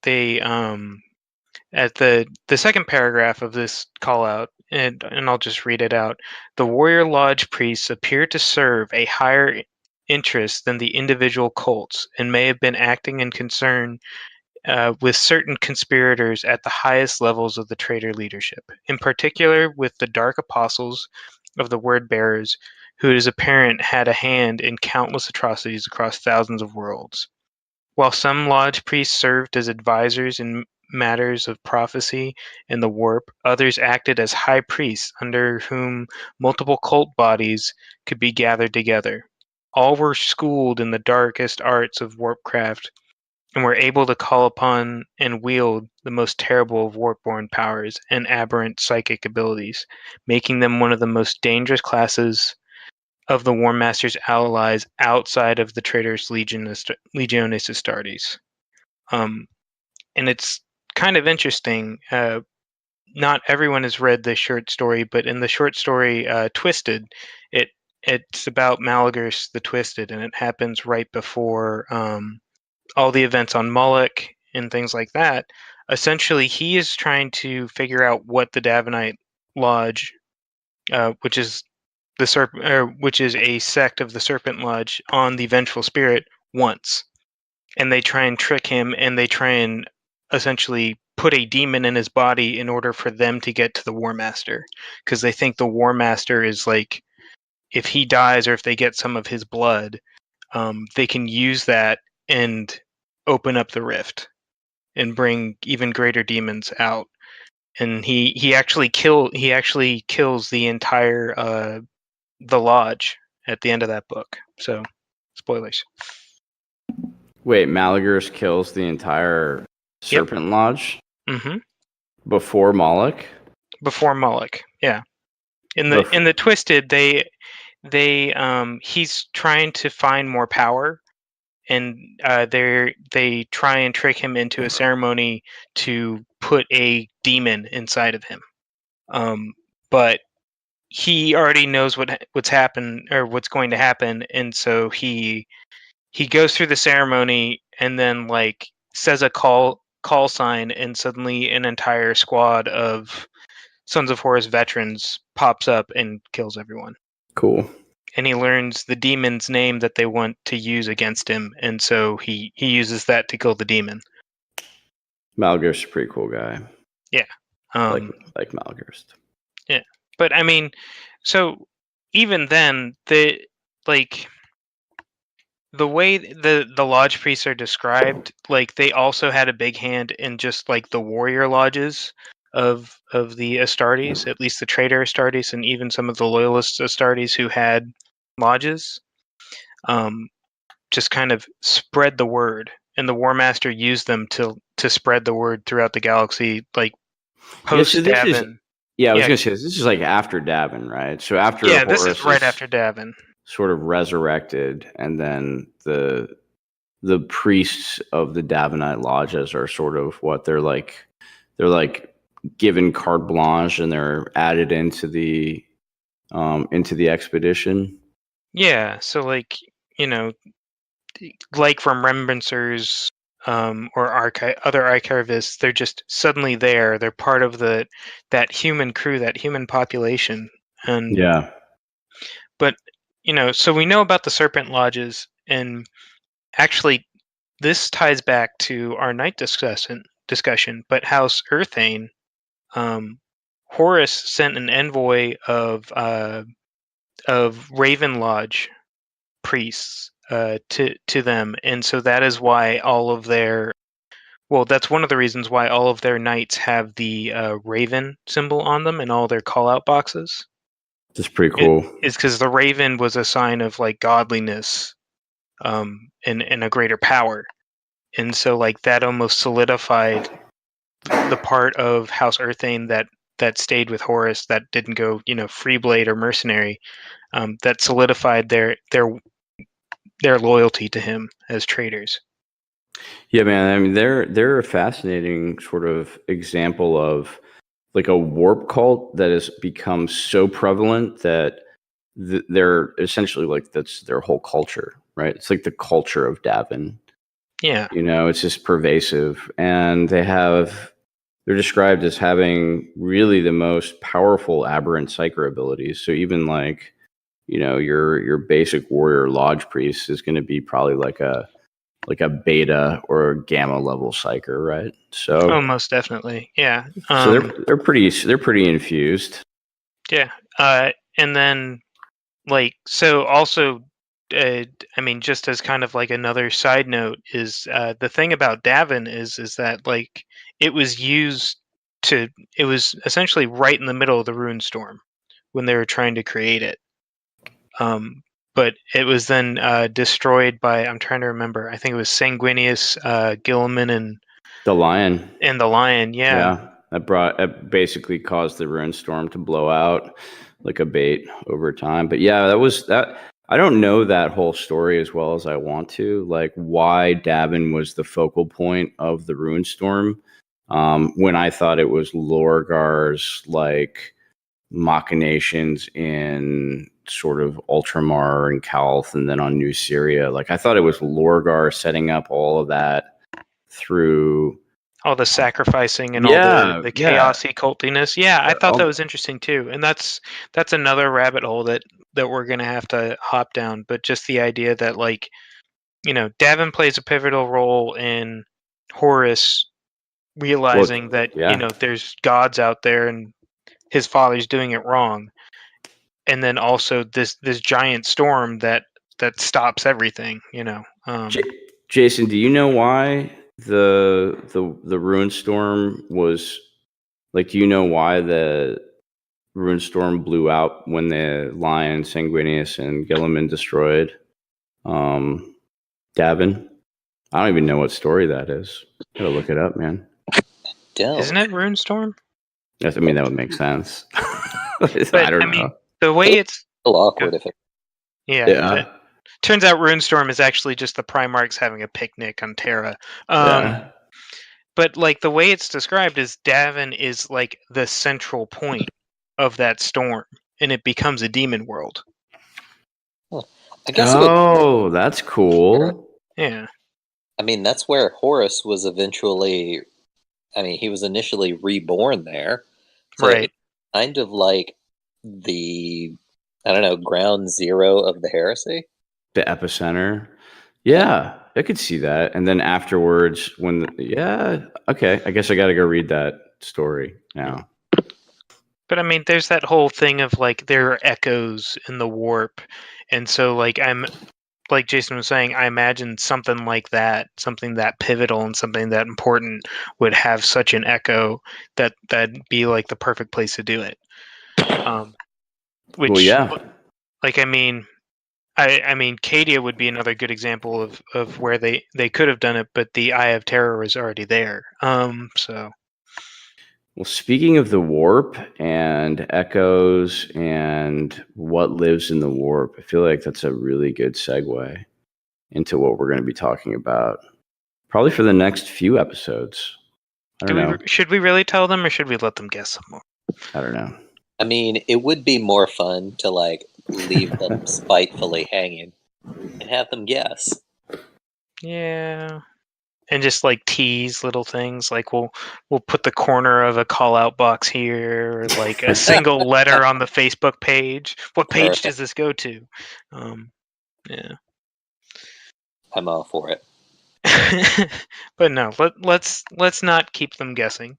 they at the second paragraph of this call out, and I'll just read it out. The warrior lodge priests appear to serve a higher interest than the individual cults, and may have been acting in concern with certain conspirators at the highest levels of the traitor leadership, in particular with the dark apostles of the word bearers, who it is apparent had a hand in countless atrocities across thousands of worlds. While some lodge priests served as advisors in matters of prophecy and the warp, others acted as high priests under whom multiple cult bodies could be gathered together. All were schooled in the darkest arts of warpcraft and were able to call upon and wield the most terrible of warp-born powers and aberrant psychic abilities, making them one of the most dangerous classes of the War Master's allies outside of the traitorous Legiones Astartes. And it's kind of interesting. Not everyone has read this short story, but in the short story Twisted, it's about Malagos the Twisted, and it happens right before all the events on Moloch and things like that. Essentially, he is trying to figure out what the Davenite Lodge, which is which is a sect of the Serpent Lodge on the Vengeful Spirit, wants. And they try and trick him, and they try and essentially put a demon in his body in order for them to get to the War Master, because they think the War Master is like, if he dies or if they get some of his blood, they can use that and open up the rift and bring even greater demons out. And he actually kills the entire the lodge at the end of that book. So, spoilers. Wait, Malagos kills the entire Serpent Lodge Mm-hmm. before Moloch? Before Moloch, yeah. In the Twisted, he's trying to find more power, and they try and trick him into a ceremony to put a demon inside of him. But he already knows what's happened or what's going to happen, and so he goes through the ceremony and then like says a call sign, and suddenly an entire squad of Sons of Horus veterans pops up and kills everyone. Cool. And he learns the demon's name that they want to use against him, and so he uses that to kill the demon. Malagos is a pretty cool guy. Yeah. Like Malagos. Yeah. But I mean, so even then, the way the lodge priests are described, like they also had a big hand in just like the warrior lodges of the Astartes, at least the traitor Astartes, and even some of the loyalist Astartes who had lodges. Just kind of spread the word, and the War Master used them to spread the word throughout the galaxy, like post Davin. I was gonna say this is like after Davin, right? So after Horus this is right after Davin, sort of resurrected, and then the priests of the Davenite lodges are sort of what they're like given carte blanche, and they're added into the expedition. Yeah, so like, you know, like Remembrancers or other archivists, they're just suddenly there. They're part of that human crew, that human population. And yeah. But, so we know about the Serpent Lodges, and actually this ties back to our night discussion, but House Earthane, Horus sent an envoy of Raven Lodge priests to them, and so that is why that's one of the reasons why all of their knights have the raven symbol on them in all their call-out boxes. That's pretty cool. It's because the raven was a sign of like godliness, and a greater power, and so like that almost solidified the part of House Earthane that stayed with Horus, that didn't go free blade or mercenary. That solidified their loyalty to him as traitors. Yeah, man. I mean, they're a fascinating sort of example of like a warp cult that has become so prevalent that they're essentially like that's their whole culture, right? It's like the culture of Davin. Yeah. It's just pervasive, and they have they're described as having really the most powerful aberrant psyker abilities. So even like, your basic warrior lodge priest is going to be probably like a beta or a gamma level psyker, right? So most definitely, yeah. So they're pretty infused. Yeah, and then so also, I mean, just as kind of like another side note is the thing about Davin is that like it was essentially right in the middle of the rune storm when they were trying to create it. But it was then destroyed by, I'm trying to remember, I think it was Sanguinius, Gilliman, and the lion. Yeah. That basically caused the rune storm to blow out like a bait over time. But yeah, that. I don't know that whole story as well as I want to, like why Davin was the focal point of the rune storm, when I thought it was Lorgar's like machinations in sort of Ultramar and Calth and then on New Syria. Like I thought it was Lorgar setting up all of that through all the sacrificing and all the chaosy cultiness. Yeah, I thought that was interesting too. And that's another rabbit hole that we're going to have to hop down. But just the idea that like, Davin plays a pivotal role in Horus realizing that, there's gods out there and his father's doing it wrong. And then also this giant storm that stops everything, Jason, do you know why the rune storm was like, do you know why the rune storm blew out when the lion Sanguinius and Gilliman destroyed Davin? I don't even know what story that is. Gotta look it up, man. Isn't it rune storm? Yes, I mean that would make sense. But I don't know. The way it's a little awkward if it. Yeah. Turns out Runestorm is actually just the Primarchs having a picnic on Terra. But like the way it's described is Davin is like the central point of that storm, and it becomes a demon world. I guess. That's cool. Yeah. I mean, that's where Horus was eventually. I mean, he was initially reborn there, so right? Kind of like the, I don't know, ground zero of the heresy. The epicenter. Yeah, I could see that. And then afterwards, okay, I guess I got to go read that story now. But I mean, there's that whole thing of like there are echoes in the warp, and so like like Jason was saying, I imagine something like that, something that pivotal and something that important would have such an echo that'd be like the perfect place to do it. Which, like, I mean, Cadia would be another good example of where they could have done it, but the Eye of Terror is already there. So. Well, speaking of the warp and echoes and what lives in the warp, I feel like that's a really good segue into what we're going to be talking about, probably for the next few episodes. I don't know. Should we really tell them, or should we let them guess some more? I don't know. I mean, it would be more fun to like leave them spitefully hanging and have them guess. Yeah. And just like tease little things, like we'll put the corner of a call out box here, or like a single letter on the Facebook page. What page does this go to? Yeah, I'm all for it. But no, let's not keep them guessing.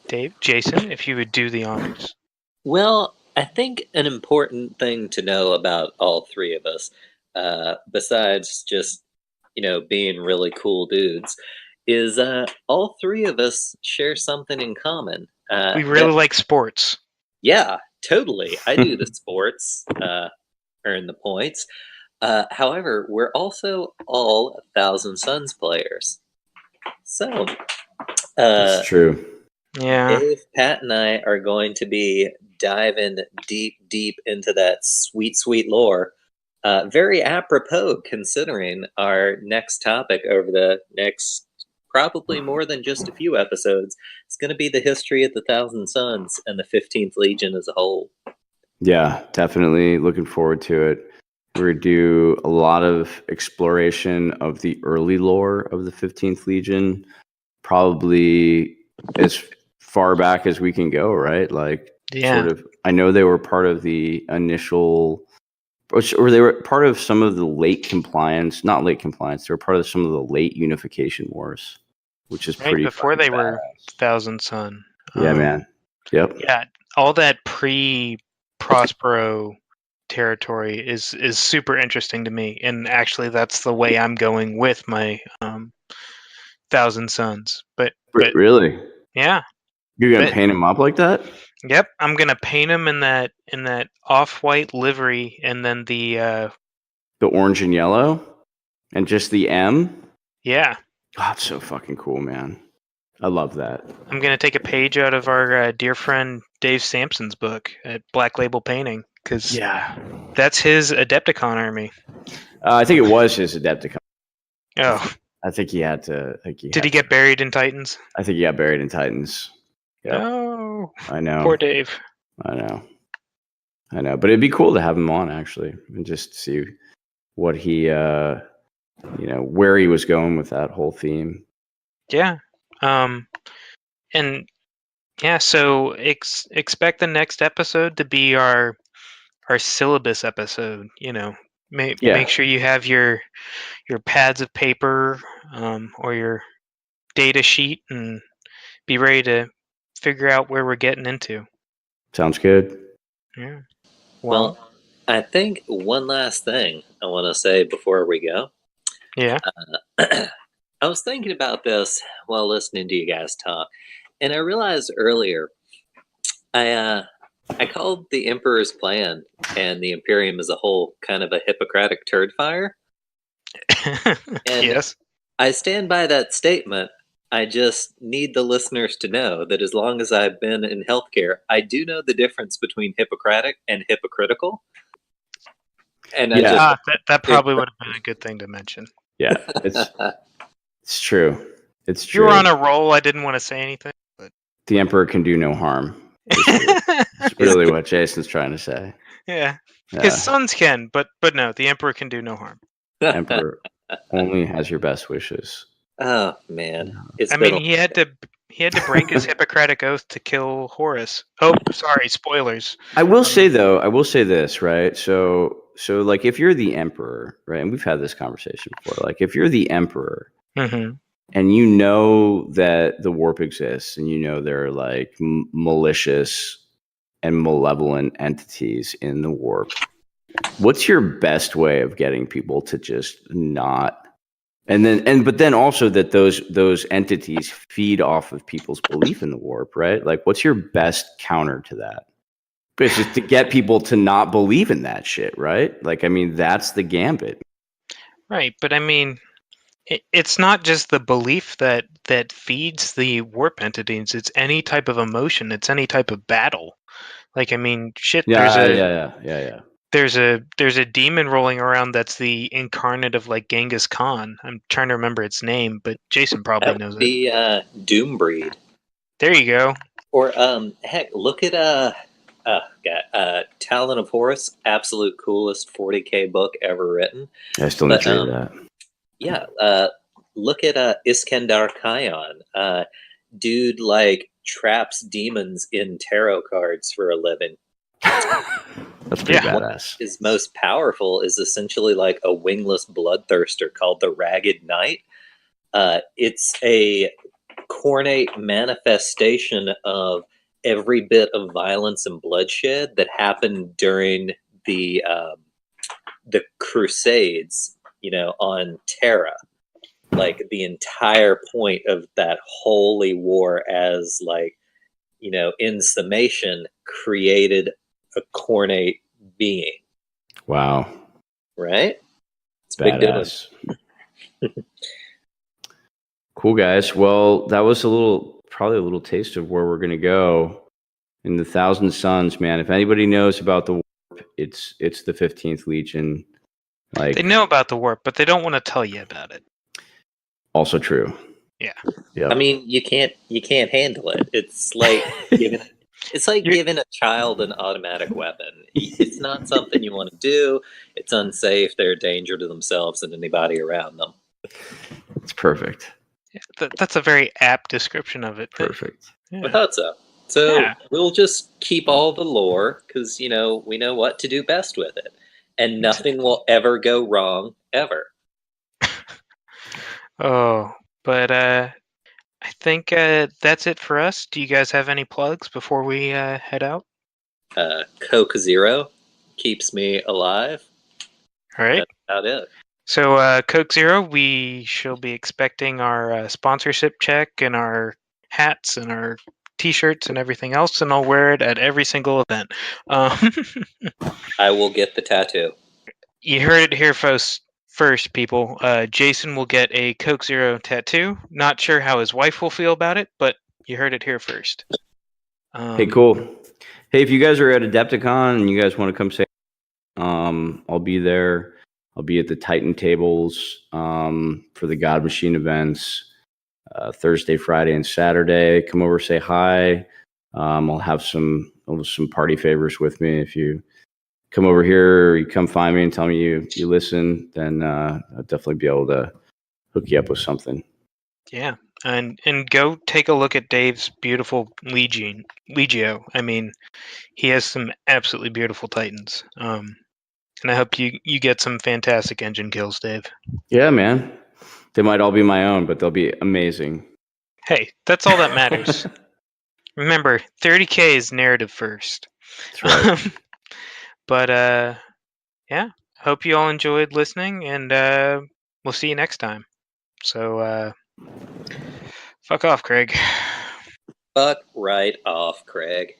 Dave, Jason, if you would do the honors. Well, I think an important thing to know about all three of us, besides just being really cool dudes, is all three of us share something in common. We really like sports. Yeah, totally. I do the sports, earn the points. However, we're also all 1,000 Suns players. So, that's true. Yeah. Dave, Pat, and I are going to be diving deep into that sweet, sweet lore. Very apropos considering our next topic over the next probably more than just a few episodes. It's going to be the history of the 1,000 Suns and the 15th Legion as a whole. Yeah, definitely looking forward to it. We're going to do a lot of exploration of the early lore of the 15th Legion, probably as far back as we can go, right? Like, sort of. I know they were part of the initial, or they were part of some of the late compliance. Not late compliance. They were part of some of the late unification wars, which is pretty before they were badass. Thousand Sun. Yeah, man. Yep. Yeah, all that pre-Prospero territory is super interesting to me, and actually, that's the way I'm going with my Thousand Suns. But really, yeah, you're gonna paint them up like that? Yep, I'm gonna paint them in that off-white livery, and then the orange and yellow, and just the M. Yeah. Oh, it's so fucking cool, man. I love that. I'm going to take a page out of our dear friend Dave Sampson's book at Black Label Painting, because that's his Adepticon army. I think it was his Adepticon. Oh. I think he had to. Did he get buried in Titans? I think he got buried in Titans. Yep. No. I know. Poor Dave. I know. But it'd be cool to have him on, actually, and just see what he, where he was going with that whole theme. Yeah. And yeah, so expect the next episode to be our syllabus episode. Make sure you have your pads of paper or your data sheet, and be ready to figure out where we're getting into. Sounds good. Yeah. Well, I think one last thing I want to say before we go. Yeah. I was thinking about this while listening to you guys talk, and I realized earlier I called the Emperor's plan and the Imperium as a whole kind of a Hippocratic turd fire. And yes. I stand by that statement. I just need the listeners to know that as long as I've been in healthcare, I do know the difference between Hippocratic and hypocritical. And that probably would have been a good thing to mention. Yeah, it's true. It's true. You were on a roll. I didn't want to say anything, but the Emperor can do no harm. It's really what Jason's trying to say. Yeah. His sons can, but no, the Emperor can do no harm. The Emperor only has your best wishes. Oh man! He had to break his Hippocratic oath to kill Horus. Oh, sorry, spoilers. I will say this, right? So like, if you're the Emperor, right, and we've had this conversation before, like, if you're the Emperor, mm-hmm. and you know that the warp exists, and you know there are like malicious and malevolent entities in the warp, what's your best way of getting people to just not? But then also that those entities feed off of people's belief in the warp, right? Like, what's your best counter to that? It's just to get people to not believe in that shit, right? Like, that's the gambit. Right, but it's not just the belief that feeds the warp entities. It's any type of emotion. It's any type of battle. Like, shit. Yeah. There's a demon rolling around that's the incarnate of, like, Genghis Khan. I'm trying to remember its name, but Jason probably knows it. The Doombreed. There you go. Or heck, look at Talon of Horus, absolute coolest 40K book ever written. I still need to read that. Yeah, look at Iskandar Khayan. Dude, like, traps demons in tarot cards for a living. That's pretty badass. What is most powerful is essentially like a wingless bloodthirster called the Ragged Knight. It's a cornate manifestation of every bit of violence and bloodshed that happened during the Crusades, on Terra. Like, the entire point of that holy war, as, like, in summation, created a cornate being. Wow. Right? It's badass. Big difference. Cool, guys. Well, that was probably a little taste of where we're going to go in the Thousand Suns, man. If anybody knows about the warp, it's the 15th Legion. Like, they know about the warp, but they don't want to tell you about it. Also true. Yeah. Yep. You can't handle it. It's like giving a child an automatic weapon. It's not something you want to do. It's unsafe. They're a danger to themselves and anybody around them. It's perfect. That's a very apt description of it. Perfect. I Yeah. thought so. So Yeah. we'll just keep all the lore because we know what to do best with it, and nothing will ever go wrong ever. Oh, but I think that's it for us. Do you guys have any plugs before we head out? Coke Zero keeps me alive. All right. That's about it. So Coke Zero, we shall be expecting our sponsorship check and our hats and our T-shirts and everything else, and I'll wear it at every single event. I will get the tattoo. You heard it here first, people. Jason will get a Coke Zero tattoo. Not sure how his wife will feel about it, but you heard it here first. Hey, cool. Hey, if you guys are at Adepticon and you guys want to come say, I'll be there. I'll be at the Titan tables for the God Machine events Thursday, Friday, and Saturday. Come over, say hi. I'll have some party favors with me. If you come over here or you come find me and tell me you listen, then I'll definitely be able to hook you up with something. Yeah, and go take a look at Dave's beautiful Legio. I mean, he has some absolutely beautiful Titans. And I hope you get some fantastic engine kills, Dave. Yeah, man. They might all be my own, but they'll be amazing. Hey, that's all that matters. Remember, 30K is narrative first. That's right. But yeah, hope you all enjoyed listening, and we'll see you next time. So fuck off, Craig. Fuck right off, Craig.